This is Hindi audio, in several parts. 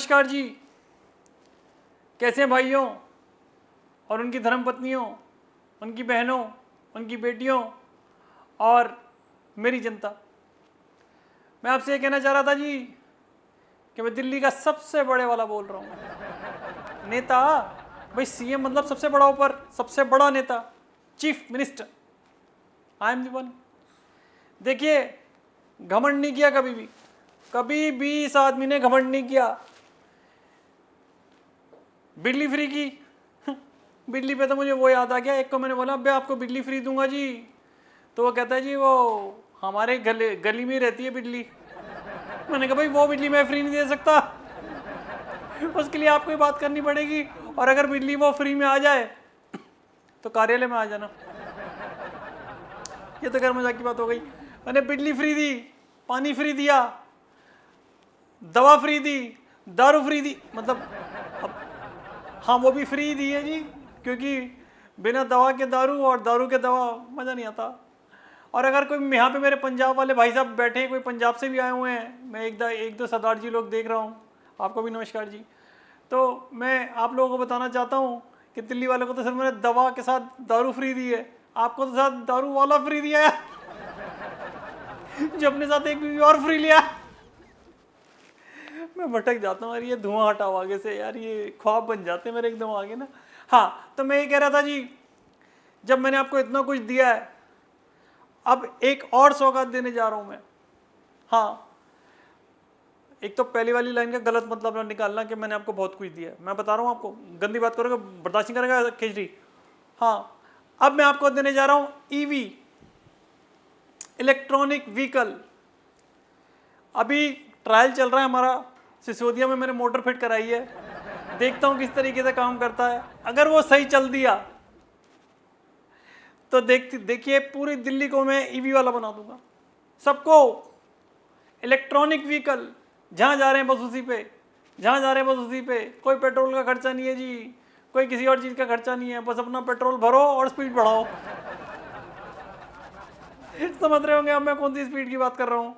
नमस्कार जी। कैसे हैं भाइयों और उनकी धर्मपत्नियों, उनकी बहनों, उनकी बेटियों और मेरी जनता। मैं आपसे ये कहना चाह रहा था जी कि मैं दिल्ली का सबसे बड़े वाला बोल रहा हूँ। नेता भाई, सीएम मतलब सबसे बड़ा ऊपर, सबसे बड़ा नेता, chief minister. I am the one. देखिए, घमंड नहीं किया कभी भी इस आदमी ने घमंड नहीं किया। बिजली फ्री की बिजली पे तो मुझे वो याद आ गया, एक को मैंने बोला भैया आपको बिजली फ्री दूंगा जी, तो वो कहता है जी वो हमारे गली में रहती है बिजली। मैंने कहा भाई वो बिजली मैं फ्री नहीं दे सकता, उसके लिए आपको ही बात करनी पड़ेगी, और अगर बिजली वो फ्री में आ जाए तो कार्यालय में आ जाना। ये तो खैर मजाक की बात हो गई। मैंने बिजली फ्री दी, पानी फ्री दिया, दवा फ्री दी, दारू फ्री दी, मतलब हाँ वो भी फ्री दी है जी, क्योंकि बिना दवा के दारू और दारू के दवा मज़ा नहीं आता। और अगर कोई यहाँ पे मेरे पंजाब वाले भाई साहब बैठे हैं, कोई पंजाब से भी आए हुए हैं, मैं एक दो सरदार जी लोग देख रहा हूँ, आपको भी नमस्कार जी। तो मैं आप लोगों को बताना चाहता हूँ कि दिल्ली वालों को तो सिर्फ मैंने दवा के साथ दारू फ्री दी है, आपको तो साथ दारू वाला फ्री दिया है जो अपने साथ एक बीवी और फ्री लिया। मैं भटक जाता हूँ यार, ये धुआं हटाओ आगे से यार, ये ख्वाब बन जाते हैं मेरे एकदम आगे ना। हाँ, तो मैं ये कह रहा था जी, जब मैंने आपको इतना कुछ दिया है, अब एक और सौगात देने जा रहा हूँ मैं। हाँ, एक तो पहली वाली लाइन का गलत मतलब निकालना कि मैंने आपको बहुत कुछ दिया है। मैं बता रहा हूँ आपको, गंदी बात करोगे बर्दाश्त नहीं करेगा खिचड़ी। हाँ, अब मैं आपको देने जा रहा हूँ ईवी, इलेक्ट्रॉनिक व्हीकल। अभी ट्रायल चल रहा है हमारा, सिसोदिया में मैंने मोटर फिट कराई है, देखता हूँ किस तरीके से काम करता है। अगर वो सही चल दिया तो देखिए पूरी दिल्ली को मैं ईवी वाला बना दूंगा। सबको इलेक्ट्रॉनिक व्हीकल, जहाँ जा रहे हैं बस उसी पे, जहाँ जा रहे हैं बस उसी पे। कोई पेट्रोल का खर्चा नहीं है जी, कोई किसी और चीज़ का खर्चा नहीं है, बस अपना पेट्रोल भरो और स्पीड बढ़ाओ। समझ रहे होंगे अब मैं कौन सी स्पीड की बात कर रहा हूँ।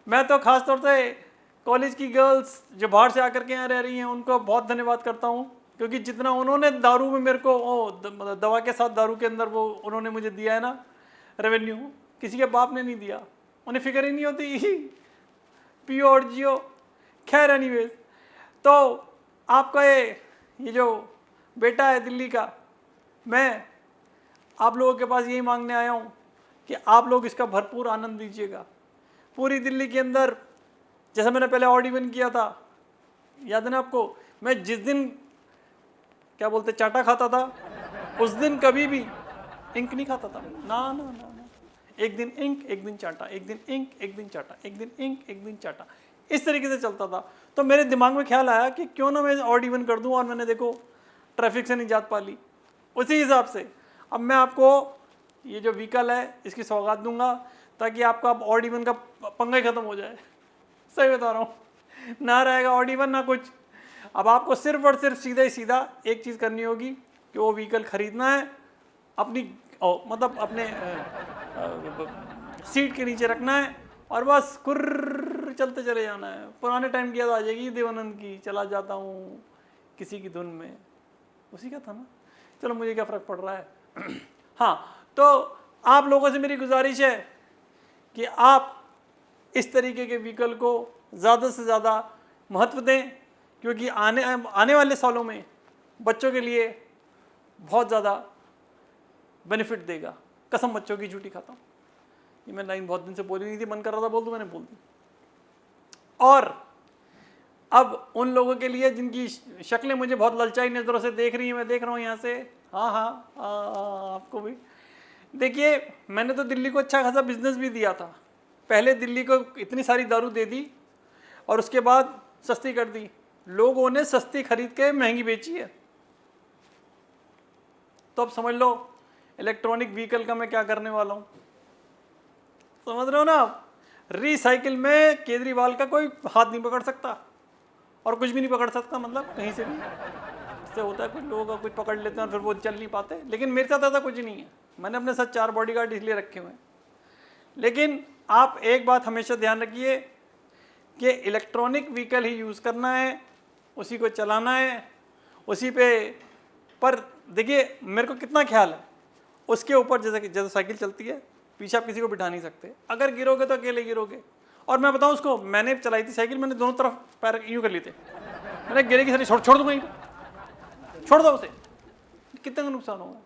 मैं तो खास तौर से कॉलेज की गर्ल्स जो बाहर से आकर के यहाँ रह रही हैं उनको बहुत धन्यवाद करता हूँ, क्योंकि जितना उन्होंने दारू में मेरे को दवा के साथ दारू के अंदर वो उन्होंने मुझे दिया है ना रेवेन्यू, किसी के बाप ने नहीं दिया। उन्हें फिक्र ही नहीं होती पियो और जियो। खैर एनीवेज, तो आपका ये जो बेटा है दिल्ली का, मैं आप लोगों के पास यही मांगने आया हूँ कि आप लोग इसका भरपूर आनंद लीजिएगा। पूरी दिल्ली के अंदर जैसा मैंने पहले ऑड इवन किया था, याद है ना आपको, मैं जिस दिन क्या बोलते चाटा खाता था उस दिन कभी भी इंक नहीं खाता था। ना ना ना ना, एक दिन इंक एक दिन चाटा, एक दिन इंक एक दिन चाटा, एक दिन इंक एक दिन चाटा, इस तरीके से चलता था। तो मेरे दिमाग में ख्याल आया कि क्यों ना मैं ऑड इवन कर दूं, और मैंने देखो ट्रैफिक से निजात पा ली। उसी हिसाब से अब मैं आपको ये जो व्हीकल है इसकी सौगात दूंगा, ताकि आपका अब ऑड इवन का पंगा ही खत्म हो जाए। सही बता रहा हूँ, ना रहेगा ऑड इवन ना कुछ। अब आपको सिर्फ और सिर्फ सीधा ही सीधा एक चीज़ करनी होगी कि वो व्हीकल खरीदना है, अपनी मतलब अपने सीट के नीचे रखना है और बस कुर्र चलते चले जाना है। पुराने टाइम की याद आ जाएगी देवानंद की, चला जाता हूँ किसी की धुन में, उसी का था ना। चलो मुझे क्या फ़र्क पड़ रहा है। हाँ, तो आप लोगों से मेरी गुजारिश है कि आप इस तरीके के व्हीकल को ज़्यादा से ज़्यादा महत्व दें, क्योंकि आने वाले सालों में बच्चों के लिए बहुत ज़्यादा बेनिफिट देगा। कसम बच्चों की झूठी खाता हूँ। ये मैं लाइन बहुत दिन से बोली नहीं थी, मन कर रहा था बोल दूँ, मैंने बोल दी। और अब उन लोगों के लिए जिनकी शक्लें मुझे बहुत ललचाई नज़रों से देख रही हैं, मैं देख रहा हूँ यहाँ से, हाँ हाँ आपको भी देखिए, मैंने तो दिल्ली को अच्छा खासा बिजनेस भी दिया था। पहले दिल्ली को इतनी सारी दारू दे दी और उसके बाद सस्ती कर दी, लोगों ने सस्ती खरीद के महंगी बेची है। तो अब समझ लो इलेक्ट्रॉनिक व्हीकल का मैं क्या करने वाला हूँ, समझ रहे हो ना आप। रिसाइकिल में केजरीवाल का कोई हाथ नहीं पकड़ सकता और कुछ भी नहीं पकड़ सकता, मतलब कहीं से भी। इससे होता है कुछ लोग कुछ पकड़ लेते हैं और फिर वो चल नहीं पाते, लेकिन मेरे साथ ऐसा कुछ नहीं है। मैंने अपने साथ 4 बॉडीगार्ड इसलिए रखे हुए हैं। लेकिन आप एक बात हमेशा ध्यान रखिए कि इलेक्ट्रॉनिक व्हीकल ही यूज़ करना है, उसी को चलाना है, उसी पे। पर देखिए मेरे को कितना ख्याल है उसके ऊपर, जैसे साइकिल चलती है पीछे आप किसी को बिठा नहीं सकते, अगर गिरोगे तो अकेले गिरोगे। और मैं बताऊं उसको, मैंने चलाई थी साइकिल, मैंने दोनों तरफ पैर यूँ कर लिए थे, मैंने गिरेगी सारी छोड़ दूंगा, छोड़ दो उसे, कितने का नुकसान होगा,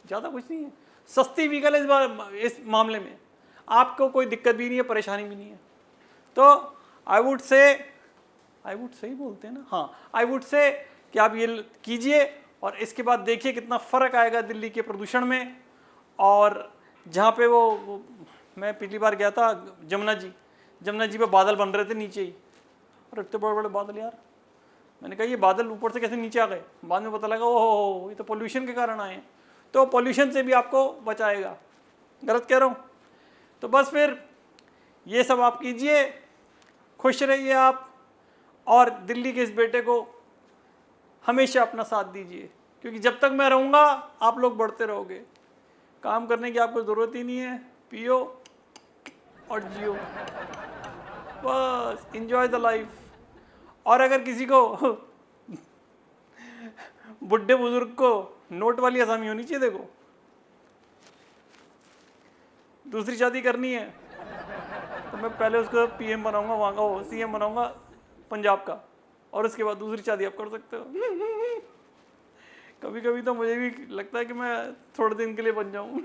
ज़्यादा कुछ नहीं है। सस्ती व्हीकल है इस मामले में, आपको कोई दिक्कत भी नहीं है, परेशानी भी नहीं है। तो आई वुड से ही बोलते हैं ना, हाँ, आई वुड से कि आप ये कीजिए और इसके बाद देखिए कितना फ़र्क आएगा दिल्ली के प्रदूषण में। और जहाँ पे वो मैं पिछली बार गया था जमुना जी पे बादल बन रहे थे नीचे ही, और इतने बड़े बड़े बादल यार, मैंने कहा ये बादल ऊपर से कैसे नीचे आ गए, बाद में पता लगा ओहो ये तो पोल्यूशन के कारण आए हैं। तो पोल्यूशन से भी आपको बचाएगा, गलत कह रहा हूँ? तो बस फिर ये सब आप कीजिए, खुश रहिए आप, और दिल्ली के इस बेटे को हमेशा अपना साथ दीजिए, क्योंकि जब तक मैं रहूँगा आप लोग बढ़ते रहोगे। काम करने की आपको ज़रूरत ही नहीं है, पियो और जियो, बस एंजॉय द लाइफ। और अगर किसी को बुढ़े बुजुर्ग को नोट वाली आसामी होनी चाहिए, देखो दूसरी शादी करनी है तो मैं पहले उसको पीएम बनाऊंगा, वहाँ का सीएम बनाऊंगा पंजाब का, और उसके बाद दूसरी शादी आप कर सकते हो। कभी कभी तो मुझे भी लगता है कि मैं थोड़े दिन के लिए बन जाऊं,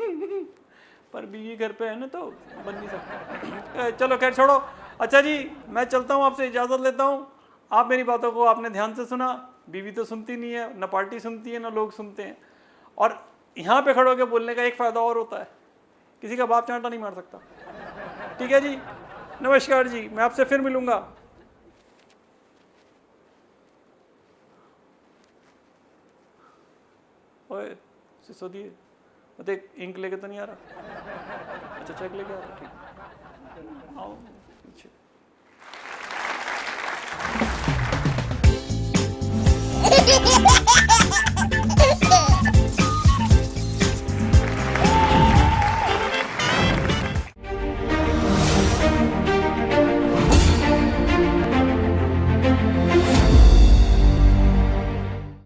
पर बीवी घर पे है ना तो बन नहीं सकता। चलो खैर छोड़ो। अच्छा जी, मैं चलता हूँ, आपसे इजाज़त लेता हूँ। आप मेरी बातों को आपने ध्यान से सुना, बीवी तो सुनती नहीं है, ना पार्टी सुनती है, ना लोग सुनते हैं। और यहाँ पे खड़े होकर बोलने का एक फ़ायदा और होता है, किसी का बाप चांटा नहीं मार सकता। ठीक है जी, नमस्कार जी, मैं आपसे फिर मिलूँगा। ओए सिसोदिए, इंक लेके तो नहीं आ रहा? अच्छा चेक लेके आ रहा, ठीक आओ।